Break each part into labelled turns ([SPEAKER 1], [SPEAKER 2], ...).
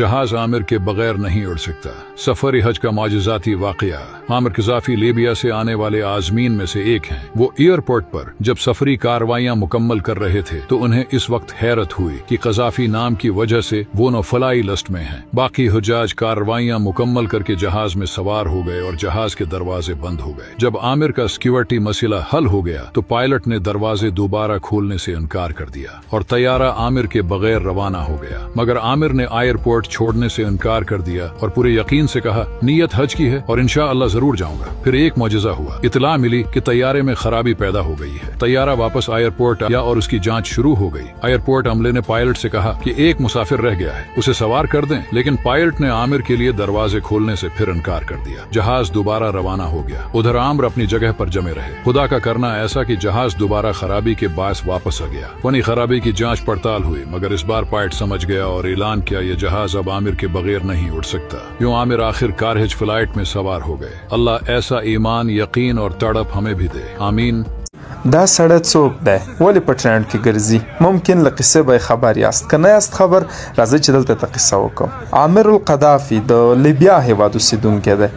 [SPEAKER 1] जहाज आमिर के बगैर नहीं उड़ सकता। सफर हज का माजिजाती वाकया। आमिर कज़ाफ़ी लीबिया से आने वाले आज़मीन में से एक हैं। वो एयरपोर्ट पर जब सफरी कार्रवाइयां मुकम्मल कर रहे थे तो उन्हें इस वक्त हैरत हुई कि कज़ाफ़ी नाम की वजह से वो नौफलाई लिस्ट में हैं। बाकी हुज्जाज कार्रवाइयां मुकम्मल करके जहाज में सवार हो गए और जहाज के दरवाजे बंद हो गए। जब आमिर का सिक्योरिटी मसला हल हो गया तो पायलट ने दरवाजे दोबारा खोलने से इनकार कर दिया और तैयारा आमिर के बगैर रवाना हो गया। मगर आमिर ने एयरपोर्ट छोड़ने से इनकार कर दिया और पूरे यकीन से कहा नीयत हज की है और इंशाअल्लाह जरूर जाऊंगा। फिर एक मौजज़ा हुआ, इतला मिली कि तैयारे में खराबी पैदा हो गई है। तैयारा वापस एयरपोर्ट आया और उसकी जांच शुरू हो गई। एयरपोर्ट अमले ने पायलट से कहा कि एक मुसाफिर रह गया है, उसे सवार कर दें, लेकिन पायलट ने आमिर के लिए दरवाजे खोलने से फिर इनकार कर दिया। जहाज दोबारा रवाना हो गया। उधर आमिर अपनी जगह पर जमे रहे। खुदा का करना ऐसा कि जहाज दोबारा खराबी के बायस वापस आ गया। फनी खराबी की जांच पड़ताल हुई, मगर इस बार पायलट समझ गया और ऐलान किया ये जहाज अब आमिर के बगैर नहीं उड़ सकता। यूं आमिर आखिरकार हिज फ्लाइट में सवार हो गए। अल्लाह ऐसा ईमान, यकीन और तड़प हमें भी दे, आमीन।
[SPEAKER 2] دا سړی څوک دی؟ ولې په ټرینډ کې ګرځي؟ ممکن له قصې به خبر یاست، که نه یاست خبر راځئ چې دلته ته قصه وکړم. عامر القذافي د لیبیا هیواد اوسېدونکی دی.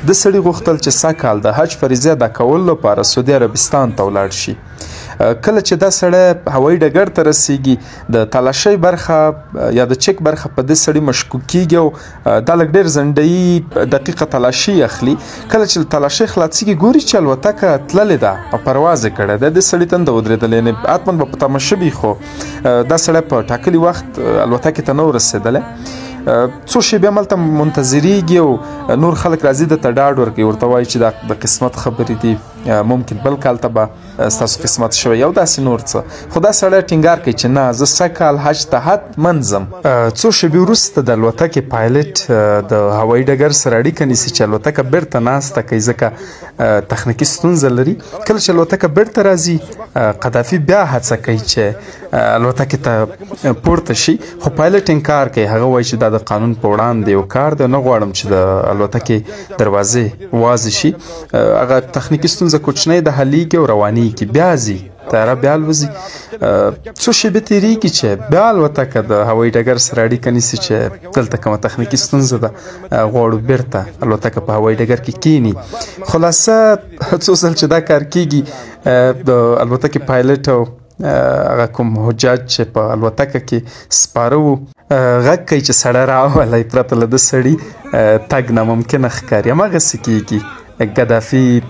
[SPEAKER 2] د سړي غوښتل چې سږ کال د حج فریضې ادا کولو لپاره سعودي عربستان ته ولاړ شي. کله چې دا سړی هوایي ډګر ته رسیږي د تلاشۍ برخه یا د چک برخه په دې سړي مشکوک کیږي او دا لږ ډېر زنډهیي دقیقه تلاشي اخلي. کله چې تلاشۍ خلاصیږي ګوري چې الوتکه تللې ده او پرواز یې کړی دی. د سړي تنده ودرېدلې، یعنې حتما به په تمه شوي، خو دا سړی په ټاکلي وخت الوتکې ته نه و رسېدلی. څو شېبې هملته منتظریږي او نور خلک راځي د ته ډاډ ورکوي، ورته وایي چې دا د قسمت خبرې دي، ممکن بل کال ته به ستاسو قسمت شوی او داسې نور څه. خو دا سړی ټینګار کوي چې نه، زه سږ کال حج ته حتما ځم. څو شېبې وروسته د الوتکې پایلټ د هوایي ډګر سره اړیکه نیسي چې الوتکه بیرته ناسته کوي، ځکه تخنیکي ستونزه لري. کله چې الوتکه بیرته راځي، قذافي بیا هڅه کوي چې الوتکې ته پورته شي، خو پایلټ انکار کوي. هغه وایي چې دا د قانون په وړاندې یو کار دی، نه غواړم چې د الوتکې دروازې وازې شي. هغه تخنیکي ستونزه کوچنۍ ده، حلیږي او روانېږي. بیا ځي طیاره، بیا الوځي. څو شېبې تېرېږي چې بیا الوتکه د هوایي ډګر سره اړیکه نیسي چې دلته کومه تخنیکي ستونزه ده، غواړو بیرته الوتکه په هوایي ډګر کې کینی. خلاصه څو ځل چې دا کار کېږي، د الوتکې پایلټ او هغه کوم حجاج چې په الوتکه کې سپاره وو غږ کوي چې سړی راولئ، پرته له د سړي تګ ناممکنه ښکاري. هماغسې کېږي. قذافي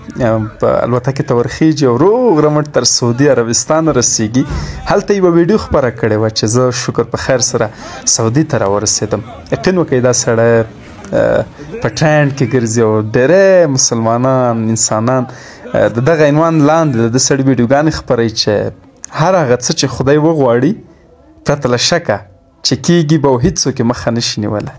[SPEAKER 2] په الوتکې ته ورخیږي او روغ رمټ تر سعودي عربستان رسیږي. هلته یوه ویډیو خپره کړې وه چې زه شکر په خیر سره سعودي ته راورسېدم. یقین وکړئ دا سړی په ټرینډ کې ګرځي او ډېری مسلمانان انسانان د دغه عنوان لاندې د سړي ویډیوګانې خپروي چې هر هغه څه چې خدای وغواړي پرته له شکه چې کېږي به او هېڅوک یې مخه نشي نیولی.